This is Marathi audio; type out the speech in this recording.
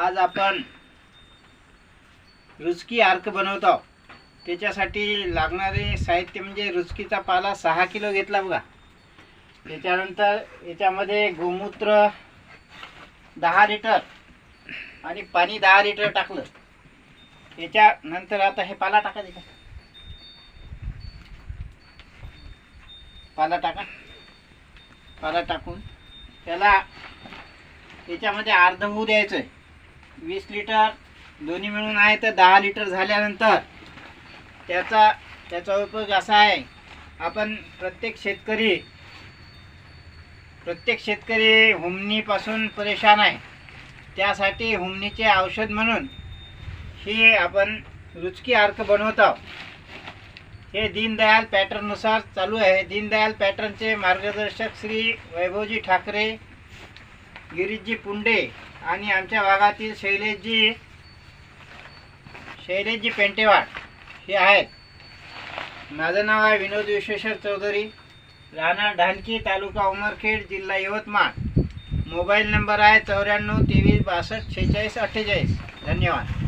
आज आपण रुचकी अर्क बनवतो. त्याच्यासाठी लागणारे साहित्य म्हणजे रुचकीचा पाला 6 किलो घेतला बघा. त्याच्यानंतर याच्यामध्ये गोमूत्र 10 लिटर आणि पाणी 10 लिटर टाकलं. याच्यानंतर आता हे पाला टाका. पाला टाकून त्याला याच्यामध्ये अर्ध होऊ द्यायचं आहे. 20 लिटर दोन्ही मिळून आहे तर 10 लिटर झाल्यानंतर त्याचा उपयोग असा आहे, आपण प्रत्येक शेतकरी हुमणीपासून परेशान आहे. त्यासाठी हुमणीचे औषध म्हणून हे आपण रुचकी अर्क बनवत आहोत. हे दीनदयाल पॅटर्ननुसार चालू आहे. दीनदयाल पॅटर्नचे मार्गदर्शक श्री वैभवजी ठाकरे, गिरीशजी पुंडे आणि आमच्या भागातील शैलेशजी पेंटेवाड हे आहेत. माझं नाव आहे विनोद विश्वेश्वर चौधरी, राहणार ढानकी, तालुका उमरखेड, जिल्हा यवतमाळ. मोबाईल नंबर आहे 94 23 62 46 48. धन्यवाद.